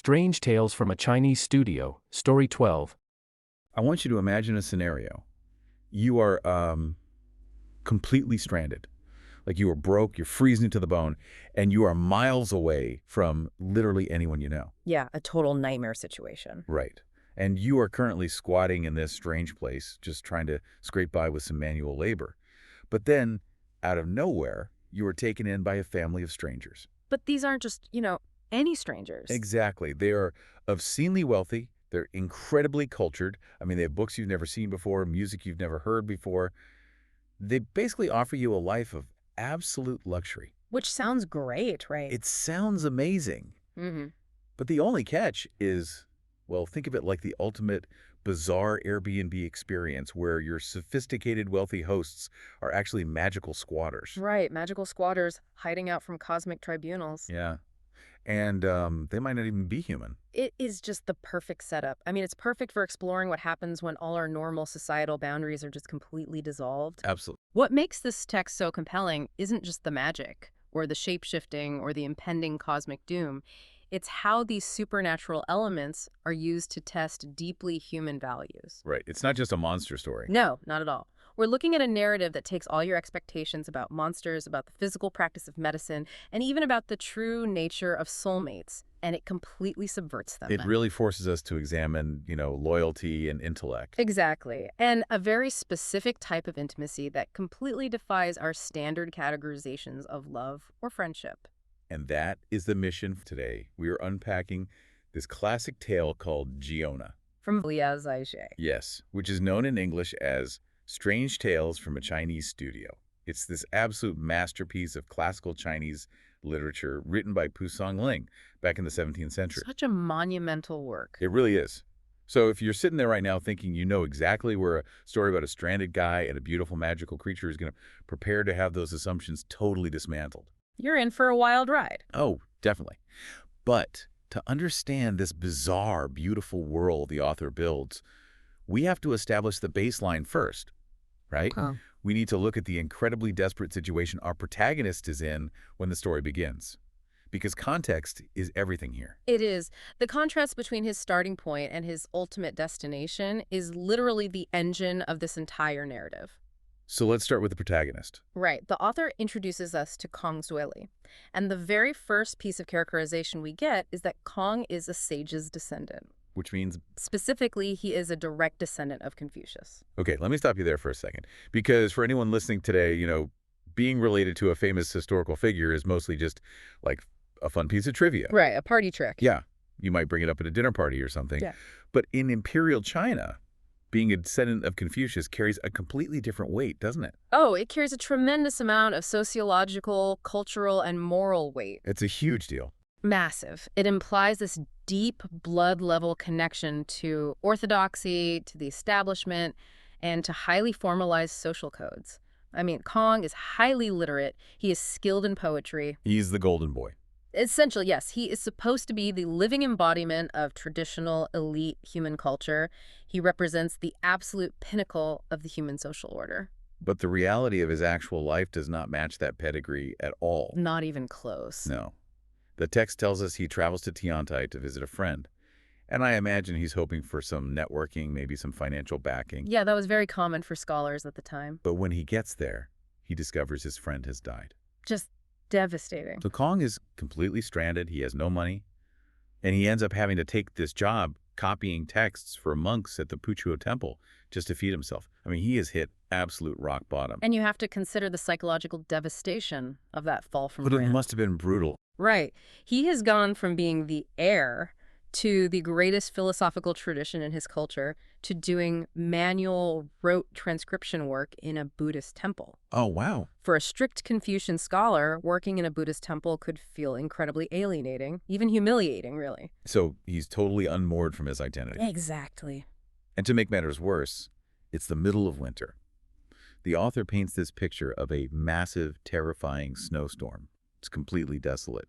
Strange Tales from a Chinese Studio, Story 12. I want you to imagine a scenario. You are completely stranded. Like you are broke, you're freezing to the bone, and you are miles away from literally anyone you know. Yeah, a total nightmare situation. Right. And you are currently squatting in this strange place, just trying to scrape by with some manual labor. But then, out of nowhere, you are taken in by a family of strangers. But these aren't just, any strangers. Exactly. They are obscenely wealthy. They're incredibly cultured. I mean, they have books you've never seen before, music you've never heard before. They basically offer you a life of absolute luxury. Which sounds great, right? It sounds amazing. Mm-hmm. But the only catch is, well, think of it like the ultimate bizarre Airbnb experience where your sophisticated wealthy hosts are actually magical squatters. Right, magical squatters hiding out from cosmic tribunals. Yeah. And they might not even be human. It is just the perfect setup. I mean, it's perfect for exploring what happens when all our normal societal boundaries are just completely dissolved. Absolutely. What makes this text so compelling isn't just the magic, or the shape-shifting, or the impending cosmic doom. It's how these supernatural elements are used to test deeply human values. Right. It's not just a monster story. No, not at all. We're looking at a narrative that takes all your expectations about monsters, about the physical practice of medicine, and even about the true nature of soulmates, and it completely subverts them. It really forces us to examine, loyalty and intellect. Exactly. And a very specific type of intimacy that completely defies our standard categorizations of love or friendship. And that is the mission for today. We are unpacking this classic tale called Giona. From Liao Zhaixue. Yes, which is known in English as Strange Tales from a Chinese Studio. It's this absolute masterpiece of classical Chinese literature written by Pu Songling back in the 17th century. Such a monumental work. It really is. So if you're sitting there right now thinking you know exactly where a story about a stranded guy and a beautiful magical creature is going to prepare to have those assumptions totally dismantled. You're in for a wild ride. Oh, definitely. But to understand this bizarre, beautiful world the author builds, we have to establish the baseline first, right? We need to look at the incredibly desperate situation our protagonist is in when the story begins. Because context is everything here. It is. The contrast between his starting point and his ultimate destination is literally the engine of this entire narrative. So let's start with the protagonist. Right. The author introduces us to Kong Zuili. And the very first piece of characterization we get is that Kong is a sage's descendant. Which means? Specifically, he is a direct descendant of Confucius. Okay, let me stop you there for a second. Because for anyone listening today, being related to a famous historical figure is mostly just like a fun piece of trivia. Right, a party trick. Yeah, you might bring it up at a dinner party or something. Yeah. But in imperial China, being a descendant of Confucius carries a completely different weight, doesn't it? Oh, it carries a tremendous amount of sociological, cultural, and moral weight. It's a huge deal. Massive. It implies this deep blood-level connection to orthodoxy, to the establishment, and to highly formalized social codes. I mean, Kong is highly literate. He is skilled in poetry. He's the golden boy. Essentially, yes, he is supposed to be the living embodiment of traditional elite human culture. He represents the absolute pinnacle of the human social order. But the reality of his actual life does not match that pedigree at all. Not even close. No. The text tells us he travels to Tiantai to visit a friend. And I imagine he's hoping for some networking, maybe some financial backing. Yeah, that was very common for scholars at the time. But when he gets there, he discovers his friend has died. Just devastating. So Kong is completely stranded. He has no money. And he ends up having to take this job copying texts for monks at the Puchuo Temple just to feed himself. I mean, he has hit absolute rock bottom. And you have to consider the psychological devastation of that fall from But it grace. must have been brutal. Right. He has gone from being the heir to the greatest philosophical tradition in his culture to doing manual rote transcription work in a Buddhist temple. Oh, wow. For a strict Confucian scholar, working in a Buddhist temple could feel incredibly alienating, even humiliating, really. So he's totally unmoored from his identity. Exactly. And to make matters worse, it's the middle of winter. The author paints this picture of a massive, terrifying snowstorm. It's completely desolate.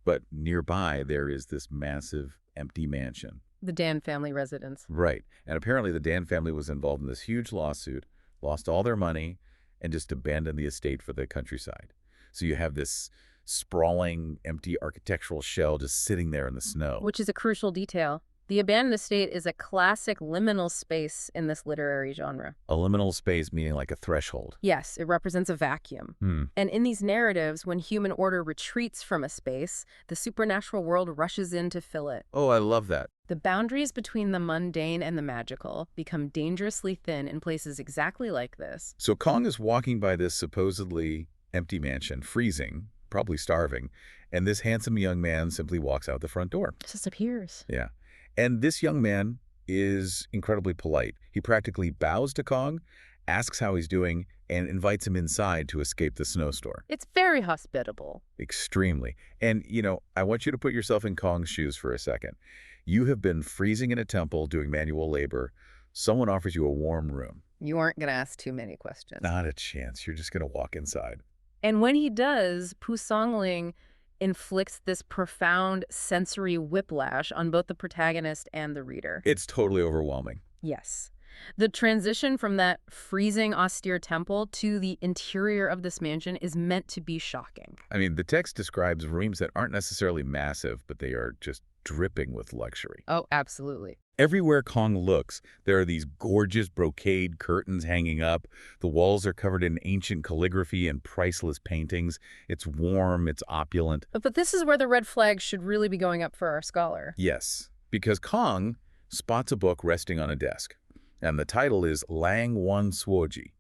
But nearby, there is this massive, empty mansion. The Dan family residence. Right. And apparently the Dan family was involved in this huge lawsuit, lost all their money, and just abandoned the estate for the countryside. So you have this sprawling, empty architectural shell just sitting there in the snow. Which is a crucial detail. The abandoned estate is a classic liminal space in this literary genre. A liminal space meaning like a threshold. Yes, it represents a vacuum. And in these narratives, when human order retreats from a space, the supernatural world rushes in to fill it. Oh, I love that. The boundaries between the mundane and the magical become dangerously thin in places exactly like this. So Kong is walking by this supposedly empty mansion, freezing, probably starving, and this handsome young man simply walks out the front door. Just appears. Yeah. And this young man is incredibly polite. He practically bows to Kong, asks how he's doing, and invites him inside to escape the snowstorm. It's very hospitable. Extremely. And, I want you to put yourself in Kong's shoes for a second. You have been freezing in a temple doing manual labor. Someone offers you a warm room. You aren't going to ask too many questions. Not a chance. You're just going to walk inside. And when he does, Pu Songling inflicts this profound sensory whiplash on both the protagonist and the reader. It's totally overwhelming. Yes. The transition from that freezing, austere temple to the interior of this mansion is meant to be shocking. I mean, the text describes rooms that aren't necessarily massive, but they are just dripping with luxury. Oh, absolutely. Everywhere Kong looks, there are these gorgeous brocade curtains hanging up. The walls are covered in ancient calligraphy and priceless paintings. It's warm, it's opulent. But this is where the red flag should really be going up for our scholar. Yes, because Kong spots a book resting on a desk, and the title is Lang Wan Suoji.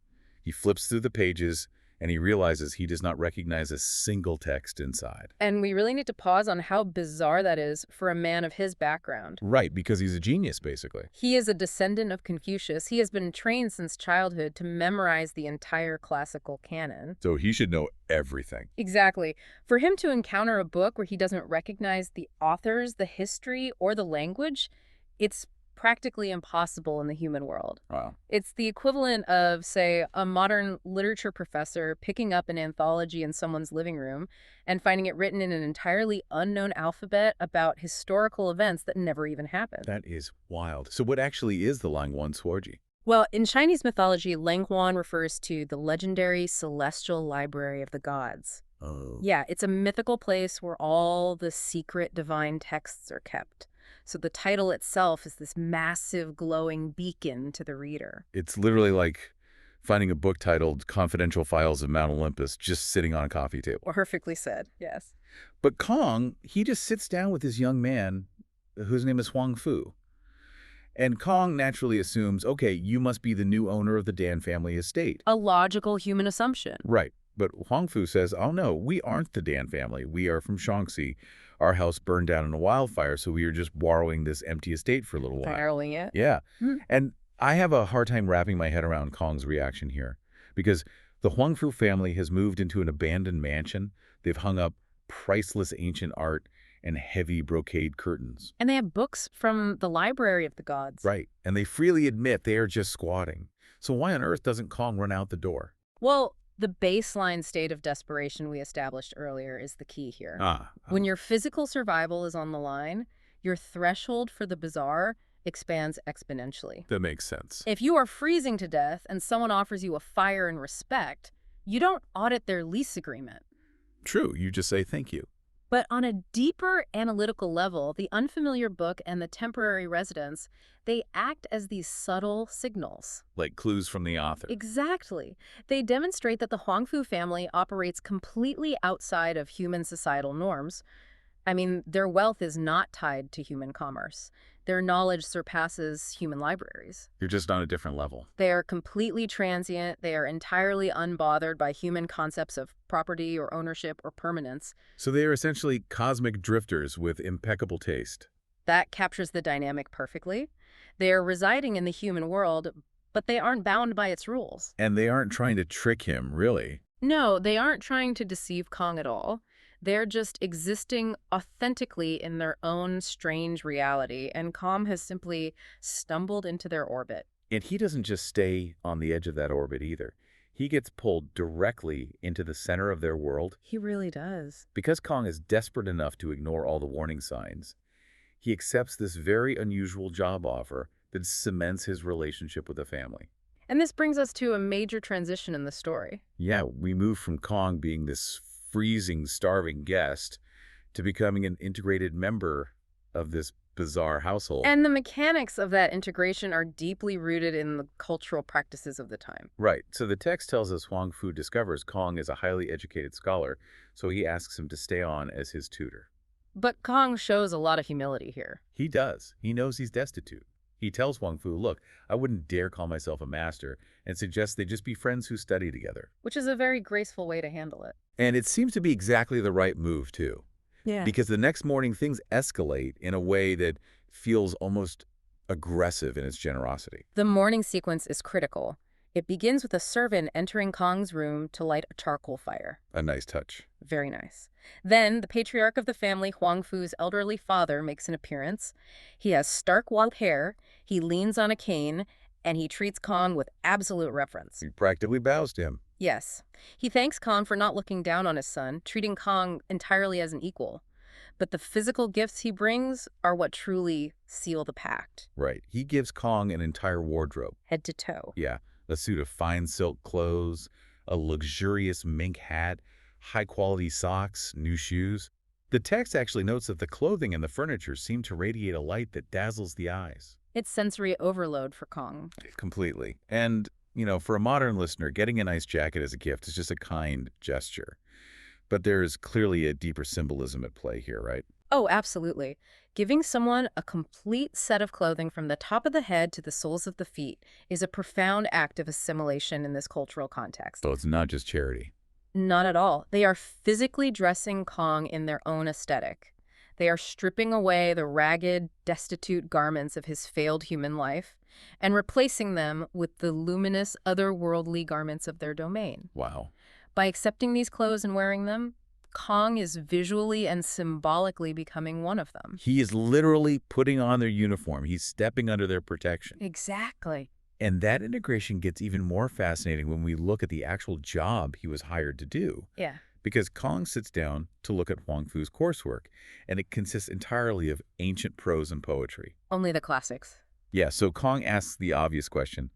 He flips through the pages, and he realizes he does not recognize a single text inside. And we really need to pause on how bizarre that is for a man of his background. Right, because he's a genius, basically. He is a descendant of Confucius. He has been trained since childhood to memorize the entire classical canon. So he should know everything. Exactly. For him to encounter a book where he doesn't recognize the authors, the history, or the language, it's practically impossible in the human world. Wow. It's the equivalent of, say, a modern literature professor picking up an anthology in someone's living room and finding it written in an entirely unknown alphabet about historical events that never even happened. That is wild. So what actually is the Lang Wan Suoji? Well, in Chinese mythology, Langhuan refers to the legendary celestial library of the gods. Oh. Yeah, it's a mythical place where all the secret divine texts are kept. So the title itself is this massive glowing beacon to the reader. It's literally like finding a book titled Confidential Files of Mount Olympus just sitting on a coffee table. Perfectly said, yes. But Kong, he just sits down with this young man whose name is Huang Fu. And Kong naturally assumes, okay, you must be the new owner of the Dan family estate. A logical human assumption. Right. But Huang Fu says, oh no, we aren't the Dan family. We are from Shaanxi. Our house burned down in a wildfire, so we are just borrowing this empty estate for a little while. Borrowing it? Yeah. And I have a hard time wrapping my head around Kong's reaction here, because the Huang Fu family has moved into an abandoned mansion. They've hung up priceless ancient art and heavy brocade curtains. And they have books from the library of the gods. Right. And they freely admit they are just squatting. So why on earth doesn't Kong run out the door? Well, the baseline state of desperation we established earlier is the key here. When your physical survival is on the line, your threshold for the bizarre expands exponentially. That makes sense. If you are freezing to death and someone offers you a fire and respect, you don't audit their lease agreement. True. You just say thank you. But on a deeper analytical level, the unfamiliar book and the temporary residence, they act as these subtle signals. Like clues from the author. Exactly. They demonstrate that the Huangfu family operates completely outside of human societal norms. I mean, their wealth is not tied to human commerce. Their knowledge surpasses human libraries. You're just on a different level. They are completely transient. They are entirely unbothered by human concepts of property or ownership or permanence. So they are essentially cosmic drifters with impeccable taste. That captures the dynamic perfectly. They are residing in the human world, but they aren't bound by its rules. And they aren't trying to trick him, really. No, they aren't trying to deceive Kong at all. They're just existing authentically in their own strange reality, and Kong has simply stumbled into their orbit. And he doesn't just stay on the edge of that orbit either. He gets pulled directly into the center of their world. He really does. Because Kong is desperate enough to ignore all the warning signs, he accepts this very unusual job offer that cements his relationship with the family. And this brings us to a major transition in the story. Yeah, we move from Kong being this freezing, starving guest to becoming an integrated member of this bizarre household. And the mechanics of that integration are deeply rooted in the cultural practices of the time. Right. So the text tells us Huang Fu discovers Kong is a highly educated scholar, so he asks him to stay on as his tutor. But Kong shows a lot of humility here. He does. He knows he's destitute. He tells Huang Fu, look, I wouldn't dare call myself a master, and suggests they just be friends who study together. Which is a very graceful way to handle it. And it seems to be exactly the right move, too. Yeah. Because the next morning, things escalate in a way that feels almost aggressive in its generosity. The morning sequence is critical. It begins with a servant entering Kong's room to light a charcoal fire. A nice touch. Very nice. Then, the patriarch of the family, Huang Fu's elderly father, makes an appearance. He has stark white hair, he leans on a cane, and he treats Kong with absolute reverence. He practically bows to him. Yes. He thanks Kong for not looking down on his son, treating Kong entirely as an equal. But the physical gifts he brings are what truly seal the pact. Right. He gives Kong an entire wardrobe. Head to toe. Yeah. A suit of fine silk clothes, a luxurious mink hat, high-quality socks, new shoes. The text actually notes that the clothing and the furniture seem to radiate a light that dazzles the eyes. It's sensory overload for Kong. Completely. And, for a modern listener, getting a nice jacket as a gift is just a kind gesture. But there's clearly a deeper symbolism at play here, right? Oh, absolutely. Giving someone a complete set of clothing from the top of the head to the soles of the feet is a profound act of assimilation in this cultural context. So it's not just charity. Not at all. They are physically dressing Kong in their own aesthetic. They are stripping away the ragged, destitute garments of his failed human life and replacing them with the luminous, otherworldly garments of their domain. Wow. By accepting these clothes and wearing them, Kong is visually and symbolically becoming one of them. He is literally putting on their uniform. He's stepping under their protection. Exactly. And that integration gets even more fascinating when we look at the actual job he was hired to do. Yeah. Because Kong sits down to look at Huang Fu's coursework, and it consists entirely of ancient prose and poetry. Only the classics. Yeah, so Kong asks the obvious question,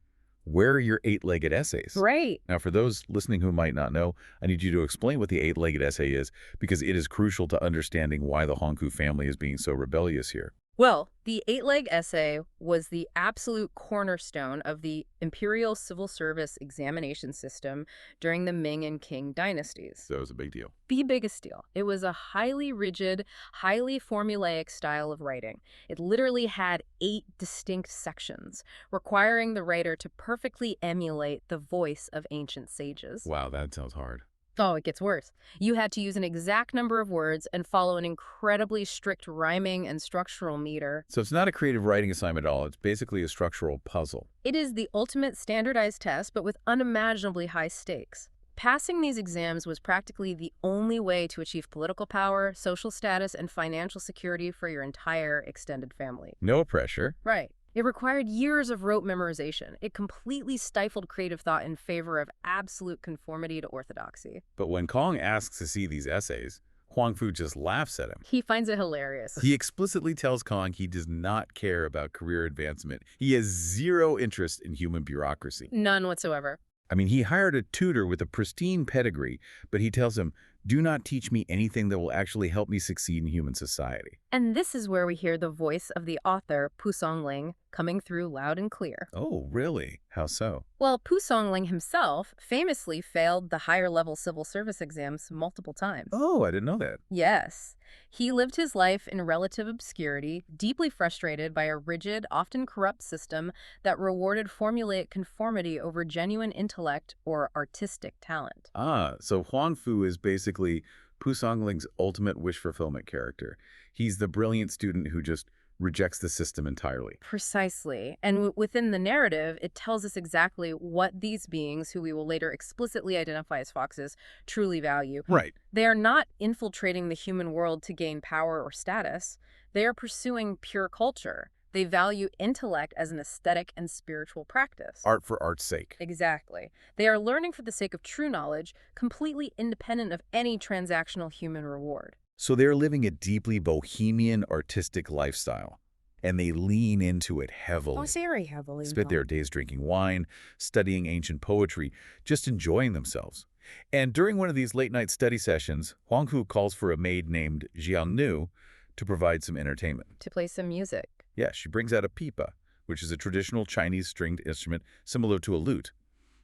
where are your eight-legged essays? Right. Now, for those listening who might not know, I need you to explain what the eight-legged essay is, because it is crucial to understanding why the Huangfu family is being so rebellious here. Well, the eight-leg essay was the absolute cornerstone of the imperial civil service examination system during the Ming and Qing dynasties. So it was a big deal. The biggest deal. It was a highly rigid, highly formulaic style of writing. It literally had 8 distinct sections, requiring the writer to perfectly emulate the voice of ancient sages. Wow, that sounds hard. Oh, it gets worse. You had to use an exact number of words and follow an incredibly strict rhyming and structural meter. So it's not a creative writing assignment at all. It's basically a structural puzzle. It is the ultimate standardized test, but with unimaginably high stakes. Passing these exams was practically the only way to achieve political power, social status, and financial security for your entire extended family. No pressure. Right. It required years of rote memorization. It completely stifled creative thought in favor of absolute conformity to orthodoxy. But when Kong asks to see these essays, Huang Fu just laughs at him. He finds it hilarious. He explicitly tells Kong he does not care about career advancement. He has zero interest in human bureaucracy. None whatsoever. I mean, he hired a tutor with a pristine pedigree, but he tells him, do not teach me anything that will actually help me succeed in human society. And this is where we hear the voice of the author, Pu Songling, coming through loud and clear. Oh, really? How so? Well, Pu Songling himself famously failed the higher-level civil service exams multiple times. Oh, I didn't know that. Yes. He lived his life in relative obscurity, deeply frustrated by a rigid, often corrupt system that rewarded formulaic conformity over genuine intellect or artistic talent. Ah, so Huang Fu is basically Pu Songling's ultimate wish fulfillment character. He's the brilliant student who just rejects the system entirely. Precisely. And within the narrative, it tells us exactly what these beings, who we will later explicitly identify as foxes, truly value. Right. They are not infiltrating the human world to gain power or status. They are pursuing pure culture. They value intellect as an aesthetic and spiritual practice. Art for art's sake. Exactly. They are learning for the sake of true knowledge, completely independent of any transactional human reward. So they're living a deeply bohemian, artistic lifestyle, and they lean into it heavily. Oh, very heavily. Spend their days drinking wine, studying ancient poetry, just enjoying themselves. And during one of these late-night study sessions, Huang Fu calls for a maid named Jiang Nu to provide some entertainment. To play some music. Yeah, she brings out a pipa, which is a traditional Chinese stringed instrument similar to a lute.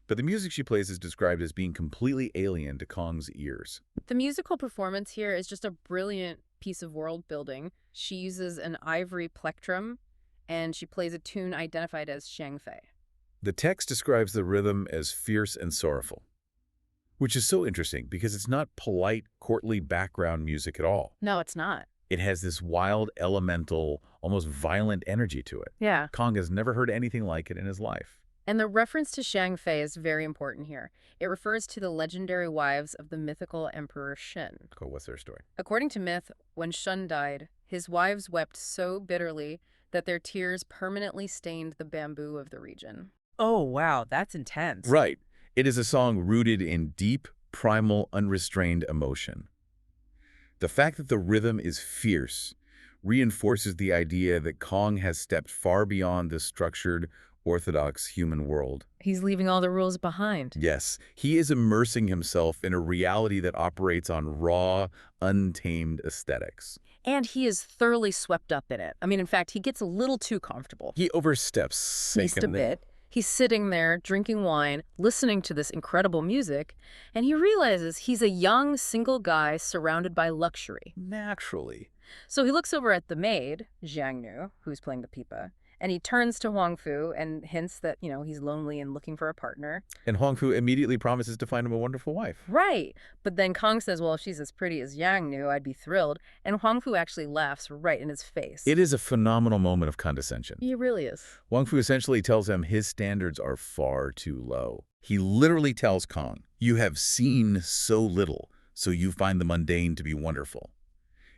But the music she plays is described as being completely alien to Kong's ears. The musical performance here is just a brilliant piece of world building. She uses an ivory plectrum, and she plays a tune identified as Xiangfei. The text describes the rhythm as fierce and sorrowful, which is so interesting because it's not polite, courtly background music at all. No, it's not. It has this wild, elemental, almost violent energy to it. Yeah. Kong has never heard anything like it in his life. And the reference to Xiangfei is very important here. It refers to the legendary wives of the mythical Emperor Shen. Cool, what's their story? According to myth, when Shun died, his wives wept so bitterly that their tears permanently stained the bamboo of the region. Oh, wow, that's intense. Right. It is a song rooted in deep, primal, unrestrained emotion. The fact that the rhythm is fierce reinforces the idea that Kong has stepped far beyond the structured, orthodox human world. He's leaving all the rules behind. Yes, he is immersing himself in a reality that operates on raw, untamed aesthetics. And he is thoroughly swept up in it. I mean, in fact, he gets a little too comfortable. He oversteps. Just a bit. He's sitting there, drinking wine, listening to this incredible music, and he realizes he's a young, single guy surrounded by luxury. Naturally. So he looks over at the maid, Jiang Nu, who's playing the pipa, and he turns to Huang Fu and hints that, he's lonely and looking for a partner. And Huang Fu immediately promises to find him a wonderful wife. Right. But then Kong says, well, if she's as pretty as Jiang Nu, I'd be thrilled. And Huang Fu actually laughs right in his face. It is a phenomenal moment of condescension. He really is. Huang Fu essentially tells him his standards are far too low. He literally tells Kong, "You have seen so little, so you find the mundane to be wonderful.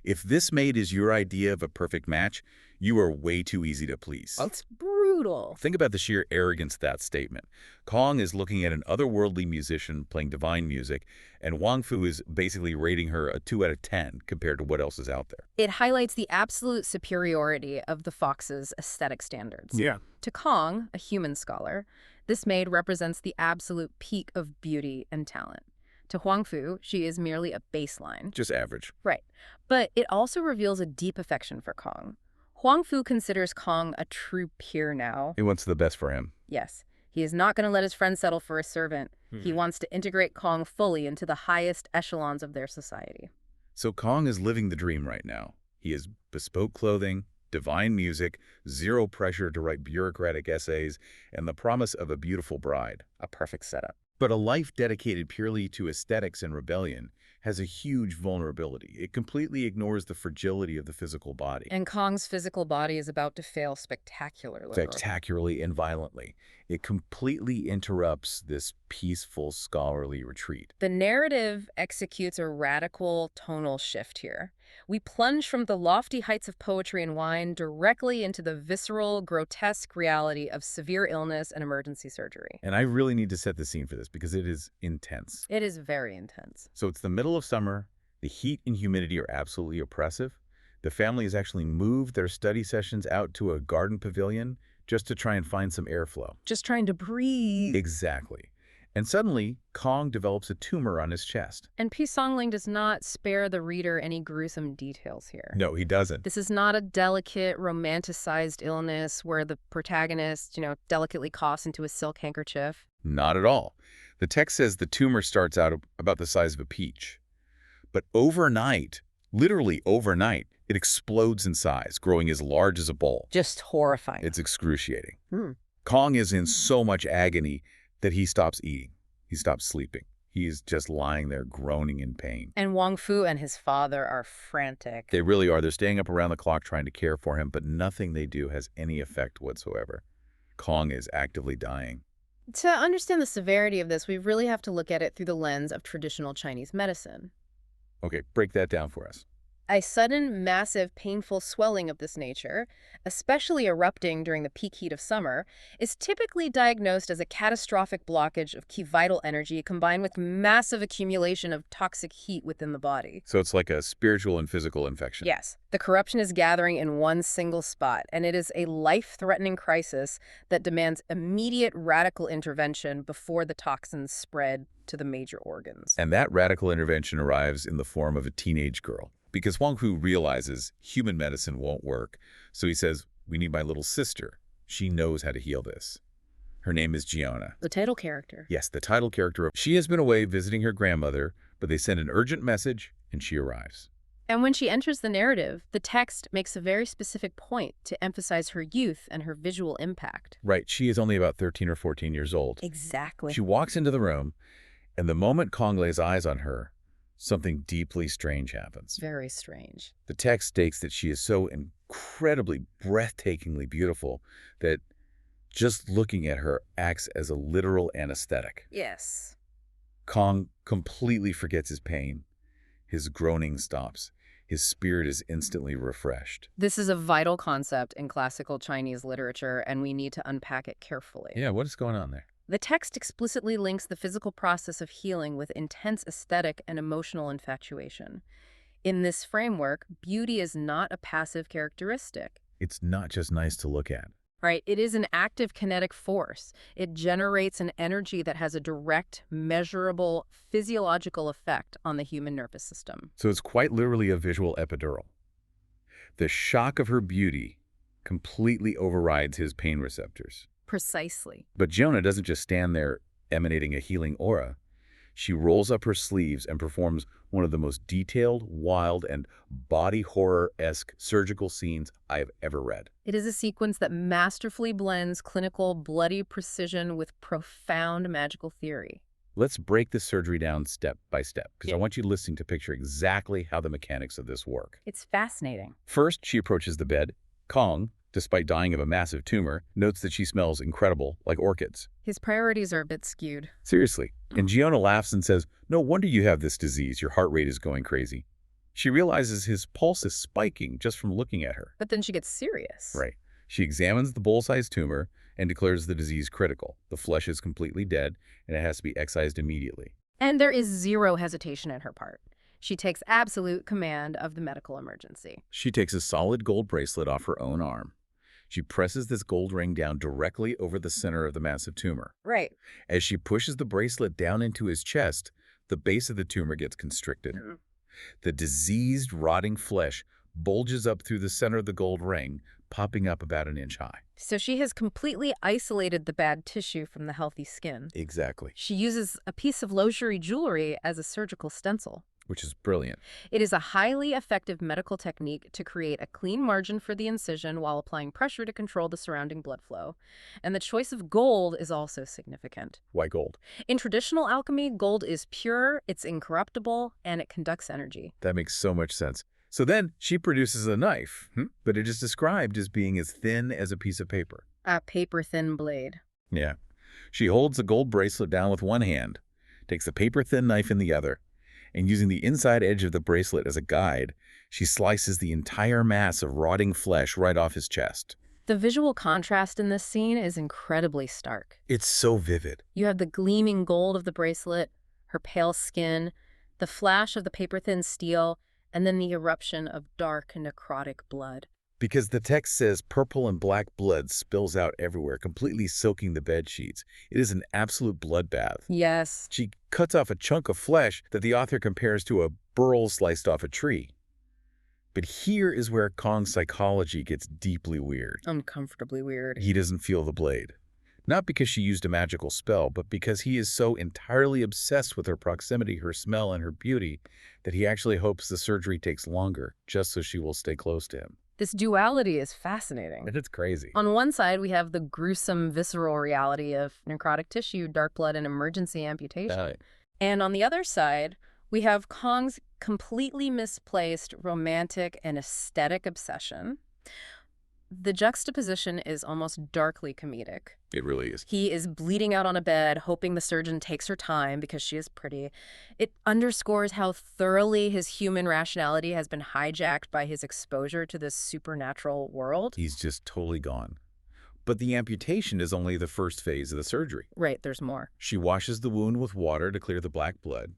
If this maid is your idea of a perfect match, you are way too easy to please." That's brutal. Think about the sheer arrogance of that statement. Kong is looking at an otherworldly musician playing divine music, and Huang Fu is basically rating her a 2 out of 10 compared to what else is out there. It highlights the absolute superiority of the fox's aesthetic standards. Yeah. To Kong, a human scholar, this maid represents the absolute peak of beauty and talent. To Huang Fu, she is merely a baseline. Just average. Right. But it also reveals a deep affection for Kong. Huang Fu considers Kong a true peer now. He wants the best for him. Yes. He is not going to let his friend settle for a servant. He wants to integrate Kong fully into the highest echelons of their society. So Kong is living the dream right now. He has bespoke clothing, divine music, zero pressure to write bureaucratic essays, and the promise of a beautiful bride. A perfect setup. But a life dedicated purely to aesthetics and rebellion has a huge vulnerability. It completely ignores the fragility of the physical body. And Kong's physical body is about to fail spectacularly. Spectacularly and violently. It completely interrupts this peaceful scholarly retreat. The narrative executes a radical tonal shift here. We plunge from the lofty heights of poetry and wine directly into the visceral, grotesque reality of severe illness and emergency surgery. And I really need to set the scene for this because it is intense. It is very intense. So it's the middle of summer. The heat and humidity are absolutely oppressive. The family has actually moved their study sessions out to a garden pavilion just to try and find some airflow. Just trying to breathe. Exactly. And suddenly, Kong develops a tumor on his chest. And Pi Songling does not spare the reader any gruesome details here. No, he doesn't. This is not a delicate, romanticized illness where the protagonist, delicately coughs into a silk handkerchief. Not at all. The text says the tumor starts out about the size of a peach. But overnight, literally overnight, it explodes in size, growing as large as a bowl. Just horrifying. It's excruciating. Kong is in so much agony that he stops eating. He stops sleeping. He is just lying there groaning in pain. And Huang Fu and his father are frantic. They really are. They're staying up around the clock trying to care for him, but nothing they do has any effect whatsoever. Kong is actively dying. To understand the severity of this, we really have to look at it through the lens of traditional Chinese medicine. Okay, break that down for us. A sudden, massive, painful swelling of this nature, especially erupting during the peak heat of summer, is typically diagnosed as a catastrophic blockage of key vital energy combined with massive accumulation of toxic heat within the body. So it's like a spiritual and physical infection. Yes, the corruption is gathering in one single spot, and it is a life-threatening crisis that demands immediate radical intervention before the toxins spread to the major organs. And that radical intervention arrives in the form of a teenage girl. Because Huang Hu realizes human medicine won't work, so he says, we need my little sister. She knows how to heal this. Her name is Giona. The title character. Yes, the title character. She has been away visiting her grandmother, but they send an urgent message, and she arrives. And when she enters the narrative, the text makes a very specific point to emphasize her youth and her visual impact. Right, she is only about 13 or 14 years old. Exactly. She walks into the room, and the moment Kong lays eyes on her, something deeply strange happens. Very strange. The text states that she is so incredibly, breathtakingly beautiful that just looking at her acts as a literal anesthetic. Yes. Kong completely forgets his pain. His groaning stops. His spirit is instantly refreshed. This is a vital concept in classical Chinese literature, and we need to unpack it carefully. Yeah, what is going on there? The text explicitly links the physical process of healing with intense aesthetic and emotional infatuation. In this framework, beauty is not a passive characteristic. It's not just nice to look at. Right? It is an active kinetic force. It generates an energy that has a direct, measurable, physiological effect on the human nervous system. So it's quite literally a visual epidural. The shock of her beauty completely overrides his pain receptors. Precisely. But Giona doesn't just stand there emanating a healing aura. She rolls up her sleeves and performs one of the most detailed, wild, and body horror-esque surgical scenes I have ever read. It is a sequence that masterfully blends clinical, bloody precision with profound magical theory. Let's break this surgery down step by step, because I want you listening to picture exactly how the mechanics of this work. It's fascinating. First, she approaches the bed. Kong, despite dying of a massive tumor, notes that she smells incredible, like orchids. His priorities are a bit skewed. Seriously. And Giona laughs and says, no wonder you have this disease. Your heart rate is going crazy. She realizes his pulse is spiking just from looking at her. But then she gets serious. Right. She examines the bowl-sized tumor and declares the disease critical. The flesh is completely dead, and it has to be excised immediately. And there is zero hesitation on her part. She takes absolute command of the medical emergency. She takes a solid gold bracelet off her own arm. She presses this gold ring down directly over the center of the massive tumor. Right. As she pushes the bracelet down into his chest, the base of the tumor gets constricted. The diseased, rotting flesh bulges up through the center of the gold ring, popping up about an inch high. So she has completely isolated the bad tissue from the healthy skin. Exactly. She uses a piece of luxury jewelry as a surgical stencil. Which is brilliant. It is a highly effective medical technique to create a clean margin for the incision while applying pressure to control the surrounding blood flow. And the choice of gold is also significant. Why gold? In traditional alchemy, gold is pure, it's incorruptible, and it conducts energy. That makes so much sense. So then she produces a knife, but it is described as being as thin as a piece of paper. A paper-thin blade. Yeah. She holds the gold bracelet down with one hand, takes the paper-thin knife in the other, and using the inside edge of the bracelet as a guide, she slices the entire mass of rotting flesh right off his chest. The visual contrast in this scene is incredibly stark. It's so vivid. You have the gleaming gold of the bracelet, her pale skin, the flash of the paper-thin steel, and then the eruption of dark, necrotic blood. Because the text says purple and black blood spills out everywhere, completely soaking the bed sheets. It is an absolute bloodbath. Yes. She cuts off a chunk of flesh that the author compares to a burl sliced off a tree. But here is where Kong's psychology gets deeply weird. Uncomfortably weird. He doesn't feel the blade. Not because she used a magical spell, but because he is so entirely obsessed with her proximity, her smell, and her beauty that he actually hopes the surgery takes longer, just so she will stay close to him. This duality is fascinating. It's crazy. On one side, we have the gruesome, visceral reality of necrotic tissue, dark blood, and emergency amputation. And on the other side, we have Kong's completely misplaced romantic and aesthetic obsession The juxtaposition is almost darkly comedic. It really is. He is bleeding out on a bed, hoping the surgeon takes her time because she is pretty. It underscores how thoroughly his human rationality has been hijacked by his exposure to this supernatural world. He's just totally gone. But the amputation is only the first phase of the surgery. Right, there's more. She washes the wound with water to clear the black blood.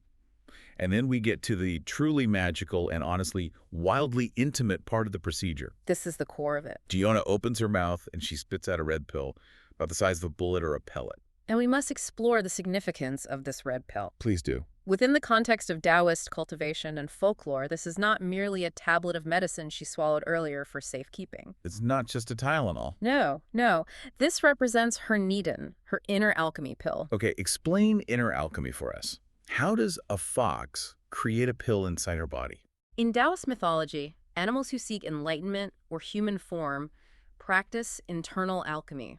And then we get to the truly magical and honestly wildly intimate part of the procedure. This is the core of it. Giona opens her mouth and she spits out a red pill about the size of a bullet or a pellet. And we must explore the significance of this red pill. Please do. Within the context of Taoist cultivation and folklore, this is not merely a tablet of medicine she swallowed earlier for safekeeping. It's not just a Tylenol. No, no. This represents her Nidin, her inner alchemy pill. Okay, explain inner alchemy for us. How does a fox create a pill inside her body? In Taoist mythology, animals who seek enlightenment or human form practice internal alchemy.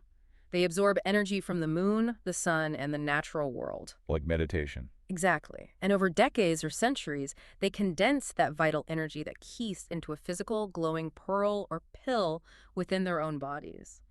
They absorb energy from the moon, the sun, and the natural world. Like meditation. Exactly. And over decades or centuries, they condense that vital energy that keys into a physical, glowing pearl or pill within their own bodies.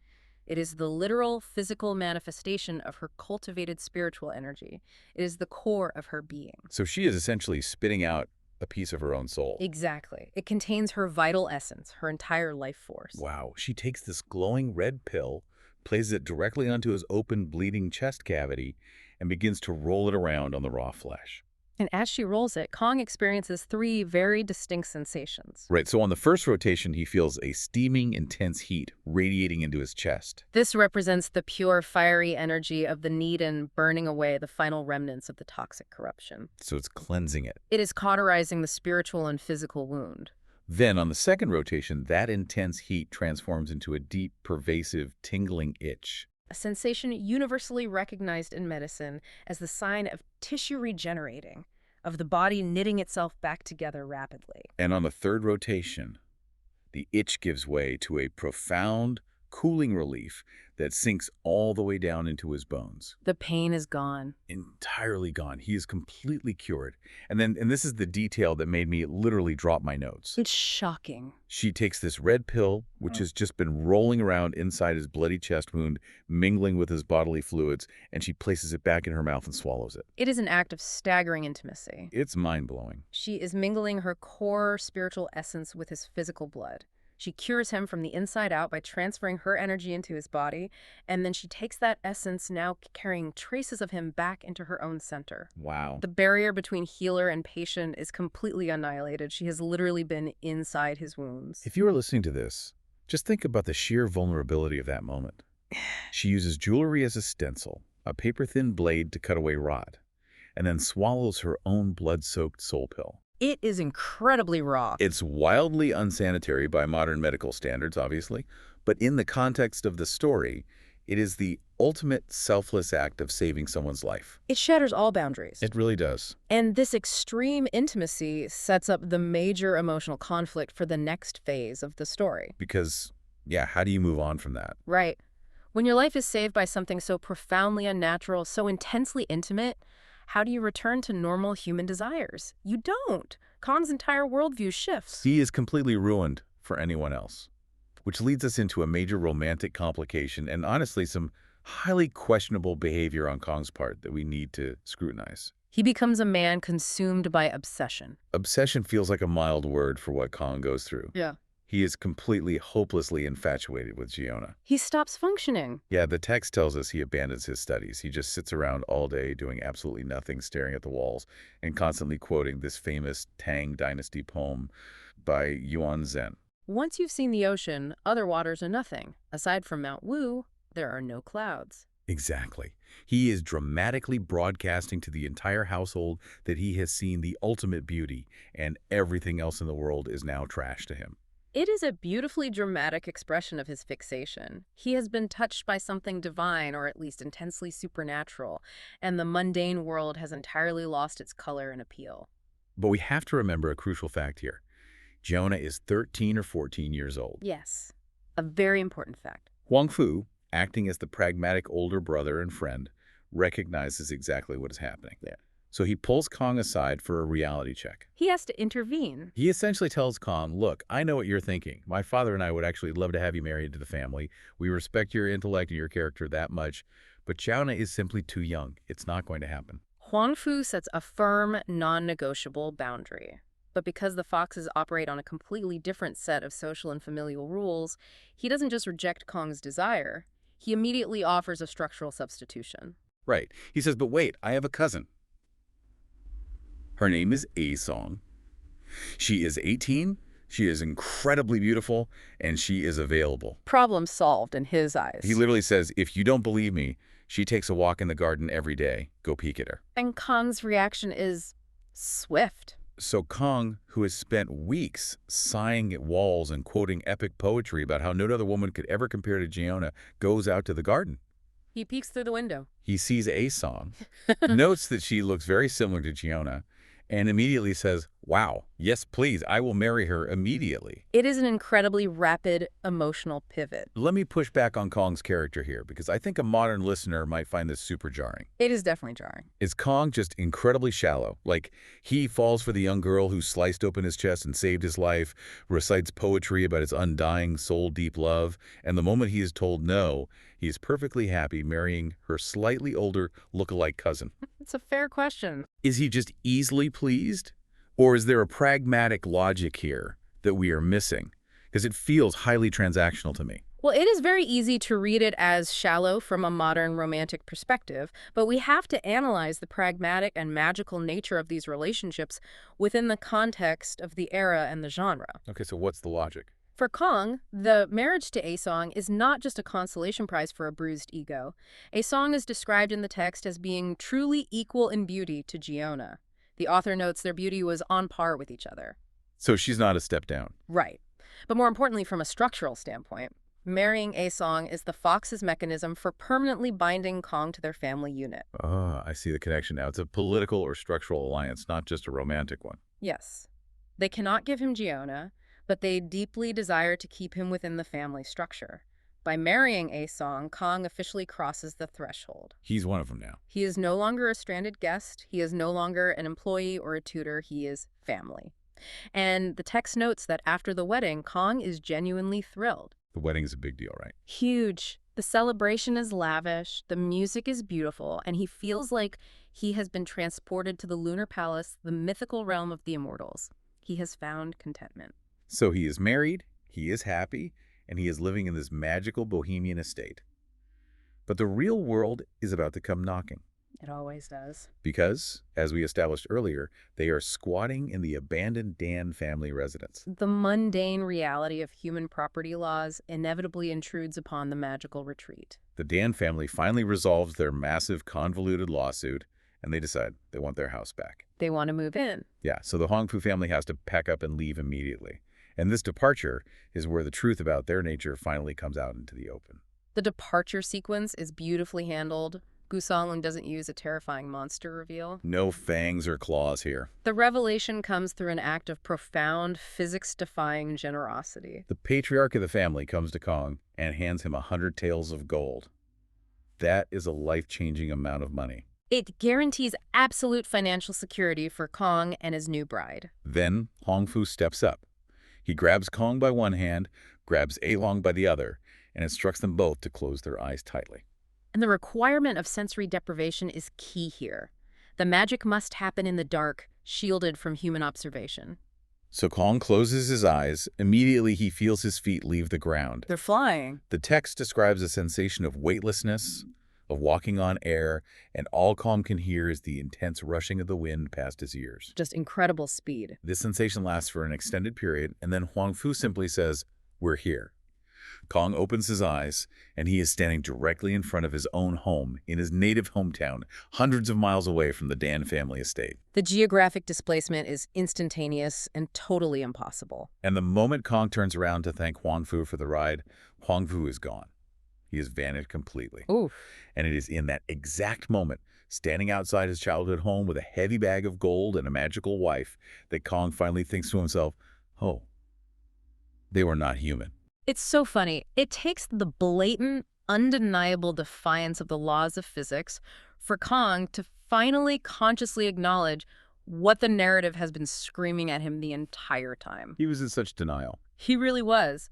It is the literal physical manifestation of her cultivated spiritual energy. It is the core of her being. So she is essentially spitting out a piece of her own soul. Exactly. It contains her vital essence, her entire life force. Wow. She takes this glowing red pill, places it directly onto his open, bleeding chest cavity, and begins to roll it around on the raw flesh. And as she rolls it, Kong experiences three very distinct sensations. Right, so on the first rotation, he feels a steaming, intense heat radiating into his chest. This represents the pure, fiery energy of the Nidin burning away the final remnants of the toxic corruption. So it's cleansing it. It is cauterizing the spiritual and physical wound. Then, on the second rotation, that intense heat transforms into a deep, pervasive, tingling itch. A sensation universally recognized in medicine as the sign of tissue regenerating, of the body knitting itself back together rapidly. And on the third rotation, the itch gives way to a profound, cooling relief that sinks all the way down into his bones. The pain is gone. Entirely gone. He is completely cured. And this is the detail that made me literally drop my notes. It's shocking. She takes this red pill, which has just been rolling around inside his bloody chest wound, mingling with his bodily fluids, and she places it back in her mouth and swallows it. It is an act of staggering intimacy. It's mind-blowing. She is mingling her core spiritual essence with his physical blood. She cures him from the inside out by transferring her energy into his body, and then she takes that essence, now carrying traces of him, back into her own center. Wow. The barrier between healer and patient is completely annihilated. She has literally been inside his wounds. If you are listening to this, just think about the sheer vulnerability of that moment. She uses jewelry as a stencil, a paper-thin blade to cut away rot, and then swallows her own blood-soaked soul pill. It is incredibly raw. It's wildly unsanitary by modern medical standards, obviously, but in the context of the story, it is the ultimate selfless act of saving someone's life. It shatters all boundaries. It really does. And this extreme intimacy sets up the major emotional conflict for the next phase of the story. Because, yeah, how do you move on from that? Right. When your life is saved by something so profoundly unnatural, so intensely intimate, how do you return to normal human desires? You don't. Kong's entire worldview shifts. He is completely ruined for anyone else, which leads us into a major romantic complication and honestly some highly questionable behavior on Kong's part that we need to scrutinize. He becomes a man consumed by obsession. Obsession feels like a mild word for what Kong goes through. Yeah. He is completely, hopelessly infatuated with Giona. He stops functioning. Yeah, the text tells us he abandons his studies. He just sits around all day doing absolutely nothing, staring at the walls, and constantly quoting this famous Tang Dynasty poem by Yuan Zhen. Once you've seen the ocean, other waters are nothing. Aside from Mount Wu, there are no clouds. Exactly. He is dramatically broadcasting to the entire household that he has seen the ultimate beauty, and everything else in the world is now trash to him. It is a beautifully dramatic expression of his fixation. He has been touched by something divine, or at least intensely supernatural, and the mundane world has entirely lost its color and appeal. But we have to remember a crucial fact here. Giona is 13 or 14 years old. Yes, a very important fact. Huang Fu, acting as the pragmatic older brother and friend, recognizes exactly what is happening. Yeah. So he pulls Kong aside for a reality check. He has to intervene. He essentially tells Kong, look, I know what you're thinking. My father and I would actually love to have you married to the family. We respect your intellect and your character that much. But Chiaona is simply too young. It's not going to happen. Huang Fu sets a firm, non-negotiable boundary. But because the foxes operate on a completely different set of social and familial rules, he doesn't just reject Kong's desire. He immediately offers a structural substitution. Right. He says, but wait, I have a cousin. Her name is A Song. She is 18, she is incredibly beautiful, and she is available. Problem solved in his eyes. He literally says, if you don't believe me, she takes a walk in the garden every day. Go peek at her. And Kong's reaction is swift. So Kong, who has spent weeks sighing at walls and quoting epic poetry about how no other woman could ever compare to Chiaona, goes out to the garden. He peeks through the window. He sees A Song, notes that she looks very similar to Chiaona, and immediately says, wow, yes, please, I will marry her immediately. It is an incredibly rapid emotional pivot. Let me push back on Kong's character here, because I think a modern listener might find this super jarring. It is definitely jarring. Is Kong just incredibly shallow? Like, he falls for the young girl who sliced open his chest and saved his life, recites poetry about his undying, soul-deep love, and the moment he is told no, he is perfectly happy marrying her slightly older, look-alike cousin. It's a fair question. Is he just easily pleased? Or is there a pragmatic logic here that we are missing? Because it feels highly transactional to me. Well, it is very easy to read it as shallow from a modern romantic perspective, but we have to analyze the pragmatic and magical nature of these relationships within the context of the era and the genre. Okay, so what's the logic? For Kong, the marriage to A Song is not just a consolation prize for a bruised ego. A Song is described in the text as being truly equal in beauty to Chiaona. The author notes their beauty was on par with each other. So she's not a step down. Right. But more importantly, from a structural standpoint, marrying A Song is the fox's mechanism for permanently binding Kong to their family unit. Ah, I see the connection now. It's a political or structural alliance, not just a romantic one. Yes. They cannot give him Chiaona, but they deeply desire to keep him within the family structure. By marrying A Song, Kong officially crosses the threshold. He's one of them now. He is no longer a stranded guest. He is no longer an employee or a tutor. He is family. And the text notes that after the wedding, Kong is genuinely thrilled. The wedding is a big deal, right? Huge. The celebration is lavish, the music is beautiful, and he feels like he has been transported to the Lunar Palace, the mythical realm of the immortals. He has found contentment. So he is married, he is happy, and he is living in this magical bohemian estate. But the real world is about to come knocking. It always does. Because, as we established earlier, they are squatting in the abandoned Dan family residence. The mundane reality of human property laws inevitably intrudes upon the magical retreat. The Dan family finally resolves their massive, convoluted lawsuit, and they decide they want their house back. They want to move in. Yeah, so the Huang Fu family has to pack up and leave immediately. And this departure is where the truth about their nature finally comes out into the open. The departure sequence is beautifully handled. Gu Songlin doesn't use a terrifying monster reveal. No fangs or claws here. The revelation comes through an act of profound, physics-defying generosity. The patriarch of the family comes to Kong and hands him 100 taels of gold. That is a life-changing amount of money. It guarantees absolute financial security for Kong and his new bride. Then Huang Fu steps up. He grabs Kong by one hand, grabs A Long by the other, and instructs them both to close their eyes tightly. And the requirement of sensory deprivation is key here. The magic must happen in the dark, shielded from human observation. So Kong closes his eyes. Immediately he feels his feet leave the ground. They're flying. The text describes a sensation of weightlessness, of walking on air, and all Kong can hear is the intense rushing of the wind past his ears. Just incredible speed. This sensation lasts for an extended period, and then Huang Fu simply says, "We're here." Kong opens his eyes, and he is standing directly in front of his own home in his native hometown, hundreds of miles away from the Dan family estate. The geographic displacement is instantaneous and totally impossible. And the moment Kong turns around to thank Huang Fu for the ride, Huang Fu is gone. He has vanished completely. Oof. And it is in that exact moment, standing outside his childhood home with a heavy bag of gold and a magical wife, that Kong finally thinks to himself, oh, they were not human. It's so funny. It takes the blatant, undeniable defiance of the laws of physics for Kong to finally consciously acknowledge what the narrative has been screaming at him the entire time. He was in such denial. He really was.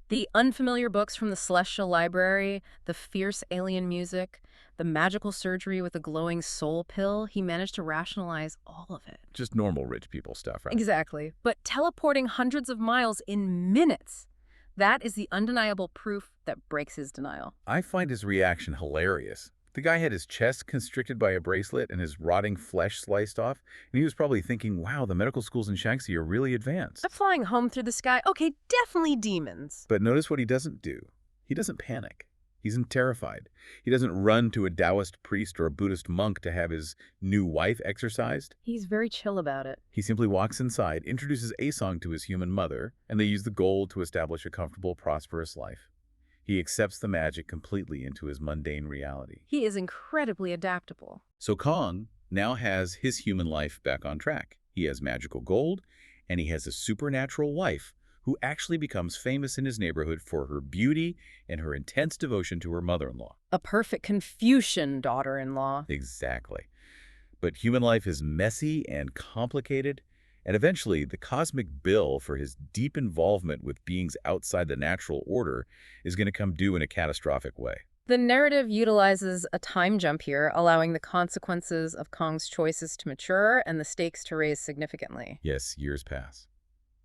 The unfamiliar books from the Celestial Library, the fierce alien music, the magical surgery with a glowing soul pill, he managed to rationalize all of it. Just normal rich people stuff, right? Exactly. But teleporting hundreds of miles in minutes, that is the undeniable proof that breaks his denial. I find his reaction hilarious. The guy had his chest constricted by a bracelet and his rotting flesh sliced off, and he was probably thinking, wow, the medical schools in Shaanxi are really advanced. I'm flying home through the sky. Okay, definitely demons. But notice what he doesn't do. He doesn't panic. He's terrified. He doesn't run to a Taoist priest or a Buddhist monk to have his new wife exorcised. He's very chill about it. He simply walks inside, introduces Asong to his human mother, and they use the gold to establish a comfortable, prosperous life. He accepts the magic completely into his mundane reality. He is incredibly adaptable. So Kong now has his human life back on track. He has magical gold, and he has a supernatural wife who actually becomes famous in his neighborhood for her beauty and her intense devotion to her mother-in-law. A perfect Confucian daughter-in-law. Exactly. But human life is messy and complicated, and eventually the cosmic bill for his deep involvement with beings outside the natural order is going to come due in a catastrophic way. The narrative utilizes a time jump here, allowing the consequences of Kong's choices to mature and the stakes to raise significantly. Yes, years pass.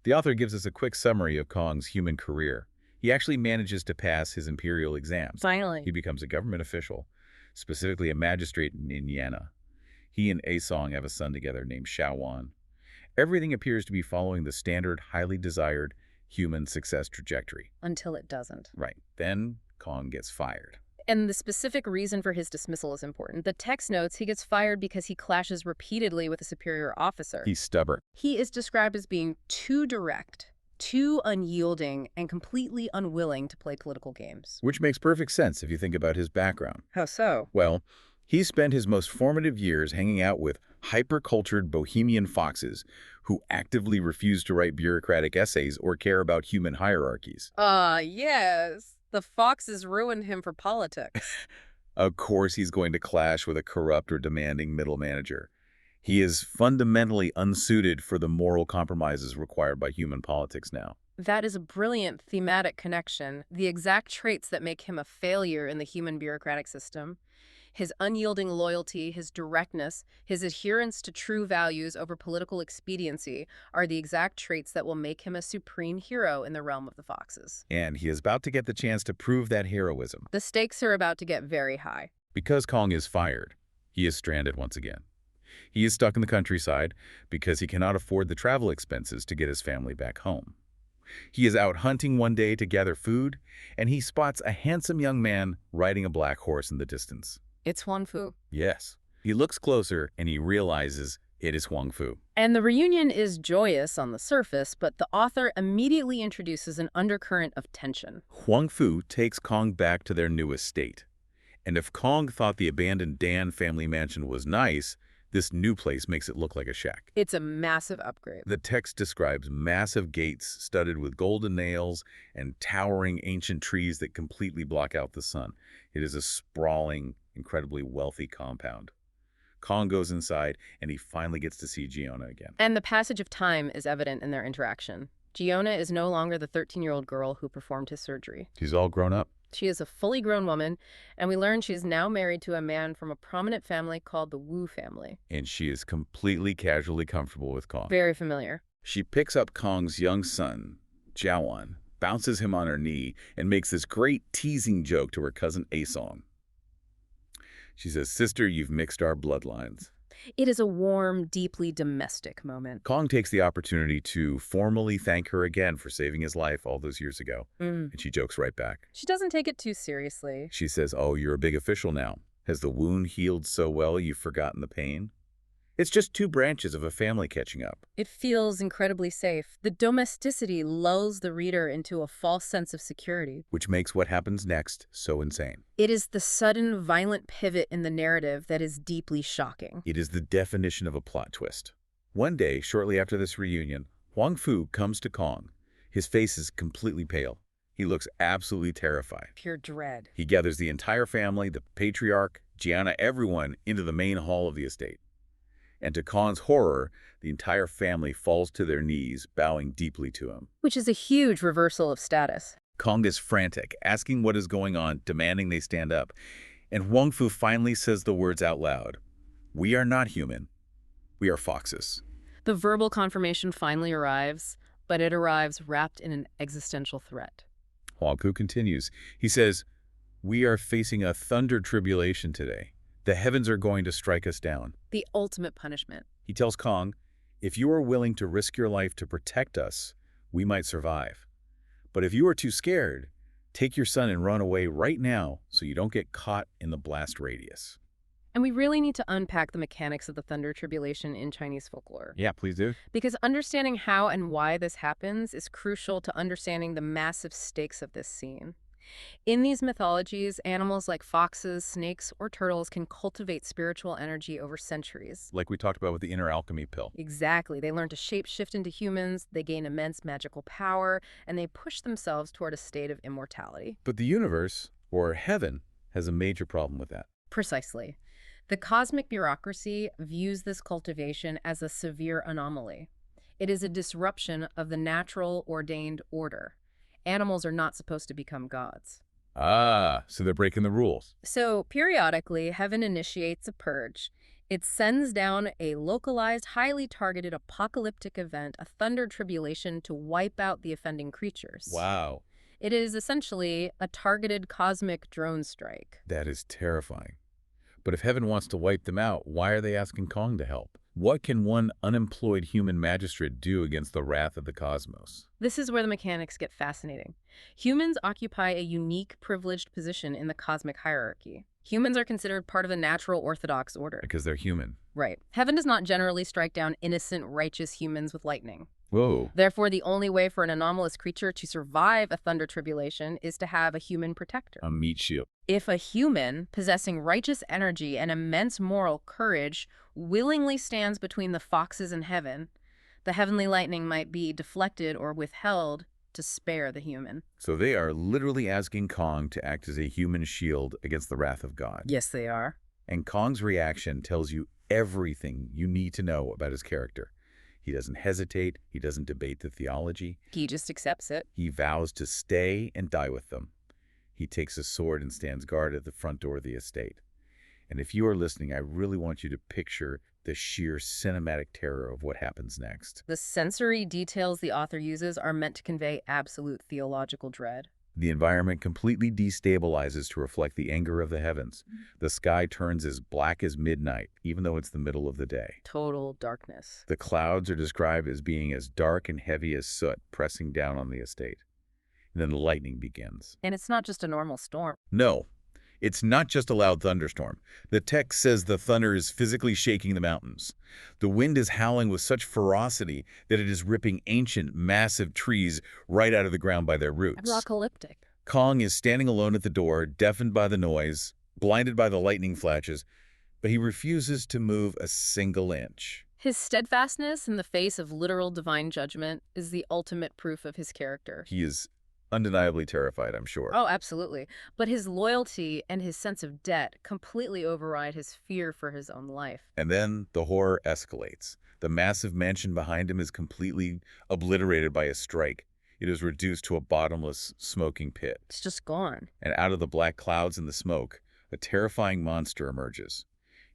The author gives us a quick summary of Kong's human career. He actually manages to pass his imperial exams. Finally. He becomes a government official, specifically a magistrate in Yana. He and Asong have a son together named Xiaowan. Everything appears to be following the standard, highly desired human success trajectory. Until it doesn't. Right. Then Kong gets fired. And the specific reason for his dismissal is important. The text notes he gets fired because he clashes repeatedly with a superior officer. He's stubborn. He is described as being too direct, too unyielding, and completely unwilling to play political games. Which makes perfect sense if you think about his background. How so? Well, he spent his most formative years hanging out with hyper-cultured bohemian foxes who actively refuse to write bureaucratic essays or care about human hierarchies. Yes. The foxes ruined him for politics. Of course he's going to clash with a corrupt or demanding middle manager. He is fundamentally unsuited for the moral compromises required by human politics now. That is a brilliant thematic connection. The exact traits that make him a failure in the human bureaucratic system. His unyielding loyalty, his directness, his adherence to true values over political expediency are the exact traits that will make him a supreme hero in the realm of the foxes. And he is about to get the chance to prove that heroism. The stakes are about to get very high. Because Kong is fired, he is stranded once again. He is stuck in the countryside because he cannot afford the travel expenses to get his family back home. He is out hunting one day to gather food, and he spots a handsome young man riding a black horse in the distance. It's Huang Fu. Yes. He looks closer and he realizes it is Huang Fu. And the reunion is joyous on the surface, but the author immediately introduces an undercurrent of tension. Huang Fu takes Kong back to their new estate. And if Kong thought the abandoned Dan family mansion was nice, this new place makes it look like a shack. It's a massive upgrade. The text describes massive gates studded with golden nails and towering ancient trees that completely block out the sun. It is a sprawling, incredibly wealthy compound. Kong goes inside, and he finally gets to see Giona again. And the passage of time is evident in their interaction. Giona is no longer the 13-year-old girl who performed his surgery. She's all grown up. She is a fully grown woman, and we learn she is now married to a man from a prominent family called the Wu family. And she is completely casually comfortable with Kong. Very familiar. She picks up Kong's young son, Jiawan, bounces him on her knee, and makes this great teasing joke to her cousin Asong. She says, "Sister, you've mixed our bloodlines." It is a warm, deeply domestic moment. Kong takes the opportunity to formally thank her again for saving his life all those years ago. And she jokes right back. She doesn't take it too seriously. She says, "Oh, you're a big official now. Has the wound healed so well you've forgotten the pain?" It's just two branches of a family catching up. It feels incredibly safe. The domesticity lulls the reader into a false sense of security. Which makes what happens next so insane. It is the sudden, violent pivot in the narrative that is deeply shocking. It is the definition of a plot twist. One day, shortly after this reunion, Huang Fu comes to Kong. His face is completely pale. He looks absolutely terrified. Pure dread. He gathers the entire family, the patriarch, Gianna everyone into the main hall of the estate. And to Kong's horror, the entire family falls to their knees, bowing deeply to him. Which is a huge reversal of status. Kong is frantic, asking what is going on, demanding they stand up. And Wang Fu finally says the words out loud. "We are not human. We are foxes." The verbal confirmation finally arrives, but it arrives wrapped in an existential threat. Huang Fu continues. He says, "We are facing a thunder tribulation today. The heavens are going to strike us down." The ultimate punishment. He tells Kong, "If you are willing to risk your life to protect us, we might survive. But if you are too scared, take your son and run away right now so you don't get caught in the blast radius." And we really need to unpack the mechanics of the thunder tribulation in Chinese folklore. Yeah, please do. Because understanding how and why this happens is crucial to understanding the massive stakes of this scene. In these mythologies, animals like foxes, snakes, or turtles can cultivate spiritual energy over centuries. Like we talked about with the inner alchemy pill. Exactly. They learn to shape-shift into humans, they gain immense magical power, and they push themselves toward a state of immortality. But the universe, or heaven, has a major problem with that. Precisely. The cosmic bureaucracy views this cultivation as a severe anomaly. It is a disruption of the natural ordained order. Animals are not supposed to become gods. Ah, so they're breaking the rules. So, periodically, heaven initiates a purge. It sends down a localized, highly targeted apocalyptic event, a thunder tribulation, to wipe out the offending creatures. Wow. It is essentially a targeted cosmic drone strike. That is terrifying. But if heaven wants to wipe them out, why are they asking Kong to help? What can one unemployed human magistrate do against the wrath of the cosmos? This is where the mechanics get fascinating. Humans occupy a unique, privileged position in the cosmic hierarchy. Humans are considered part of the natural orthodox order. Because they're human. Right. Heaven does not generally strike down innocent, righteous humans with lightning. Whoa. Therefore, the only way for an anomalous creature to survive a thunder tribulation is to have a human protector. A meat shield. If a human, possessing righteous energy and immense moral courage, willingly stands between the foxes and heaven, the heavenly lightning might be deflected or withheld to spare the human. So they are literally asking Kong to act as a human shield against the wrath of God. Yes, they are. And Kong's reaction tells you everything you need to know about his character. He doesn't hesitate. He doesn't debate the theology. He just accepts it. He vows to stay and die with them. He takes a sword and stands guard at the front door of the estate. And if you are listening, I really want you to picture the sheer cinematic terror of what happens next. The sensory details the author uses are meant to convey absolute theological dread. The environment completely destabilizes to reflect the anger of the heavens. The sky turns as black as midnight, even though it's the middle of the day. Total darkness. The clouds are described as being as dark and heavy as soot pressing down on the estate. And then the lightning begins. And it's not just a normal storm. No, it's not just a loud thunderstorm. The text says the thunder is physically shaking the mountains. The wind is howling with such ferocity that it is ripping ancient, massive trees right out of the ground by their roots. Apocalyptic. Kong is standing alone at the door, deafened by the noise, blinded by the lightning flashes, but he refuses to move a single inch. His steadfastness in the face of literal divine judgment is the ultimate proof of his character. He is undeniably terrified, I'm sure. Oh, absolutely. But his loyalty and his sense of debt completely override his fear for his own life. And then the horror escalates. The massive mansion behind him is completely obliterated by a strike. It is reduced to a bottomless, smoking pit. It's just gone. And out of the black clouds and the smoke, a terrifying monster emerges.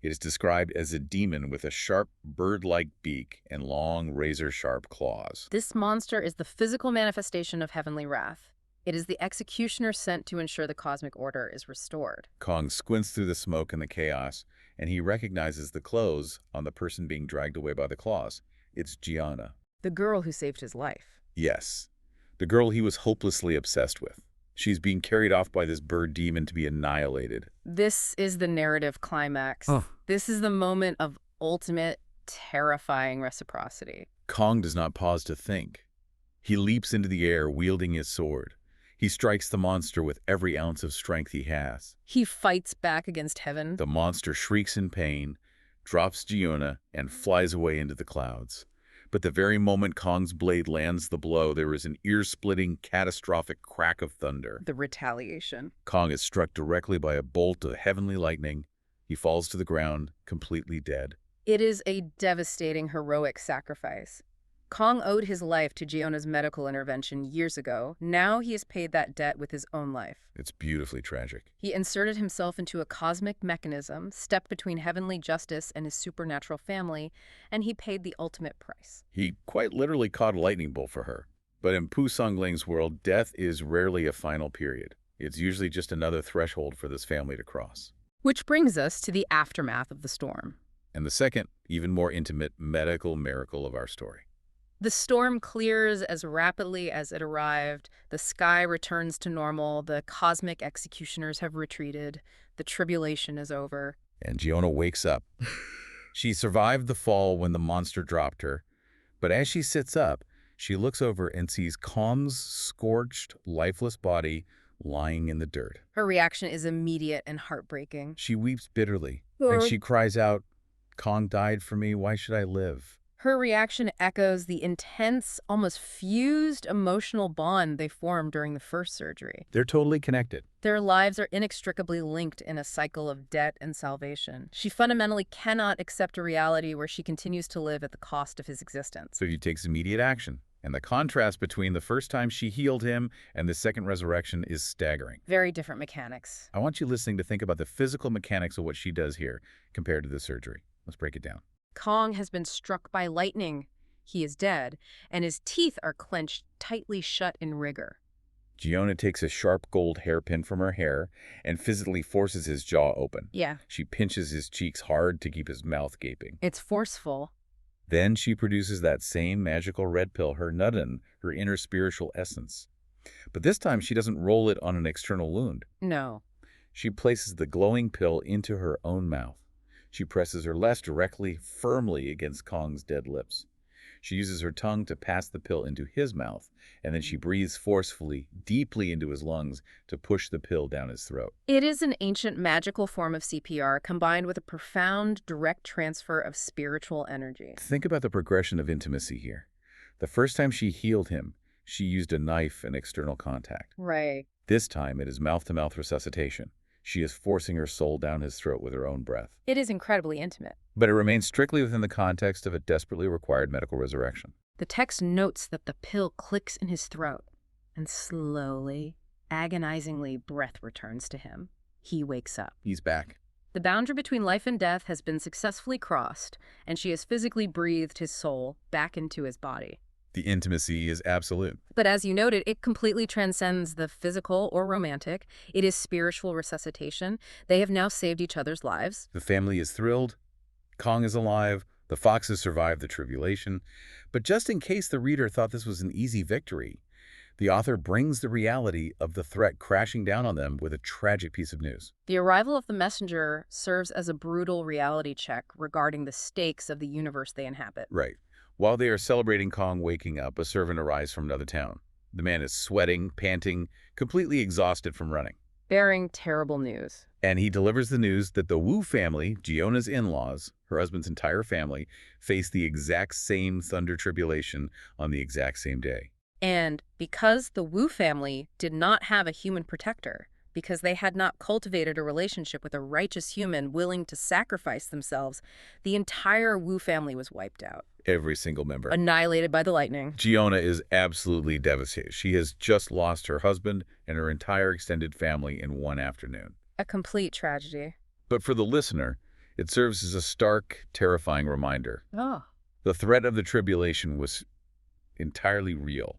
It is described as a demon with a sharp, bird-like beak and long, razor-sharp claws. This monster is the physical manifestation of heavenly wrath. It is the executioner sent to ensure the cosmic order is restored. Kong squints through the smoke and the chaos, and he recognizes the clothes on the person being dragged away by the claws. It's Gianna. The girl who saved his life. Yes, the girl he was hopelessly obsessed with. She's being carried off by this bird demon to be annihilated. This is the narrative climax. This is the moment of ultimate, terrifying reciprocity. Kong does not pause to think. He leaps into the air, wielding his sword. He strikes the monster with every ounce of strength he has. He fights back against heaven. The monster shrieks in pain, drops Gianna, and flies away into the clouds. But the very moment Kong's blade lands the blow, there is an ear-splitting, catastrophic crack of thunder. The retaliation. Kong is struck directly by a bolt of heavenly lightning, He falls to the ground, completely dead. It is a devastating, heroic sacrifice. Kong owed his life to Giona's medical intervention years ago. Now he has paid that debt with his own life. It's beautifully tragic. He inserted himself into a cosmic mechanism, stepped between heavenly justice and his supernatural family, and he paid the ultimate price. He quite literally caught a lightning bolt for her. But in Pu Songling's world, death is rarely a final period. It's usually just another threshold for this family to cross. Which brings us to the aftermath of the storm. And the second, even more intimate medical miracle of our story. The storm clears as rapidly as it arrived. The sky returns to normal. The cosmic executioners have retreated. The tribulation is over. And Giona wakes up. She survived the fall when the monster dropped her. But as she sits up, she looks over and sees Kong's scorched, lifeless body lying in the dirt. Her reaction is immediate and heartbreaking. She weeps bitterly, and she cries out, "Kong died for me, why should I live?" Her reaction echoes the intense, almost fused emotional bond they formed during the first surgery. They're totally connected. Their lives are inextricably linked in a cycle of debt and salvation. She fundamentally cannot accept a reality where she continues to live at the cost of his existence. So he takes immediate action. And the contrast between the first time she healed him and the second resurrection is staggering. Very different mechanics. I want you listening to think about the physical mechanics of what she does here compared to the surgery. Let's break it down. Kong has been struck by lightning. He is dead, and his teeth are clenched tightly shut in rigor. Giona takes a sharp gold hairpin from her hair and physically forces his jaw open. Yeah. She pinches his cheeks hard to keep his mouth gaping. It's forceful. Then she produces that same magical red pill, her Nudden, her inner spiritual essence. But this time she doesn't roll it on an external wound. No. She places the glowing pill into her own mouth. She presses her lips directly, firmly against Kong's dead lips. She uses her tongue to pass the pill into his mouth, and then she breathes forcefully, deeply into his lungs to push the pill down his throat. It is an ancient magical form of CPR combined with a profound, direct transfer of spiritual energy. Think about the progression of intimacy here. The first time she healed him, she used a knife and external contact. Right. This time it is mouth-to-mouth resuscitation. She is forcing her soul down his throat with her own breath. It is incredibly intimate. But it remains strictly within the context of a desperately required medical resurrection. The text notes that the pill clicks in his throat, and slowly, agonizingly, breath returns to him. He wakes up. He's back. The boundary between life and death has been successfully crossed, and she has physically breathed his soul back into his body. The intimacy is absolute. But as you noted, it completely transcends the physical or romantic. It is spiritual resuscitation. They have now saved each other's lives. The family is thrilled. Kong is alive. The foxes survived the tribulation. But just in case the reader thought this was an easy victory, the author brings the reality of the threat crashing down on them with a tragic piece of news. The arrival of the messenger serves as a brutal reality check regarding the stakes of the universe they inhabit. Right. While they are celebrating Kong waking up, a servant arrives from another town. The man is sweating, panting, completely exhausted from running. Bearing terrible news. And he delivers the news that the Wu family, Giona's in-laws, her husband's entire family, face the exact same thunder tribulation on the exact same day. And because the Wu family did not have a human protector, because they had not cultivated a relationship with a righteous human willing to sacrifice themselves, the entire Wu family was wiped out. Every single member. Annihilated by the lightning. Giona is absolutely devastated. She has just lost her husband and her entire extended family in one afternoon. A complete tragedy. But for the listener, it serves as a stark, terrifying reminder. Oh. The threat of the tribulation was entirely real.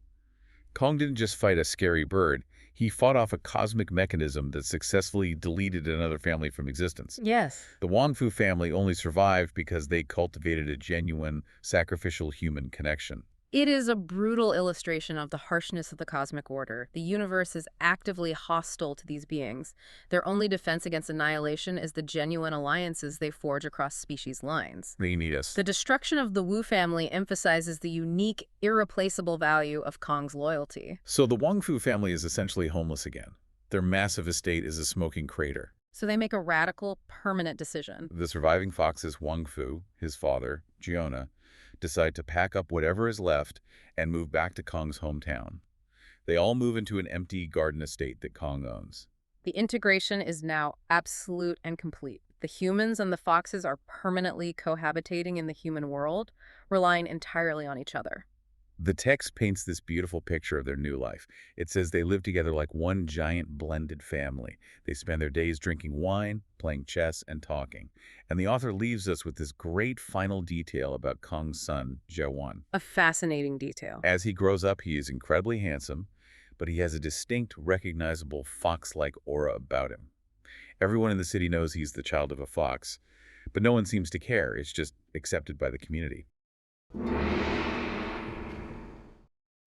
Kong didn't just fight a scary bird. He fought off a cosmic mechanism that successfully deleted another family from existence. Yes. The Wangfu family only survived because they cultivated a genuine, sacrificial human connection. It is a brutal illustration of the harshness of the cosmic order. The universe is actively hostile to these beings. Their only defense against annihilation is the genuine alliances they forge across species lines. They need us. The destruction of the Wu family emphasizes the unique, irreplaceable value of Kong's loyalty. So the Wangfu family is essentially homeless again. Their massive estate is a smoking crater. So they make a radical, permanent decision. The surviving foxes, Wangfu, his father, Giona, decide to pack up whatever is left and move back to Kong's hometown. They all move into an empty garden estate that Kong owns. The integration is now absolute and complete. The humans and the foxes are permanently cohabitating in the human world, relying entirely on each other. The text paints this beautiful picture of their new life. It says they live together like one giant blended family. They spend their days drinking wine, playing chess, and talking. And the author leaves us with this great final detail about Kong's son, Zhao. A fascinating detail. As he grows up, he is incredibly handsome, but he has a distinct, recognizable fox-like aura about him. Everyone in the city knows he's the child of a fox, but no one seems to care. It's just accepted by the community.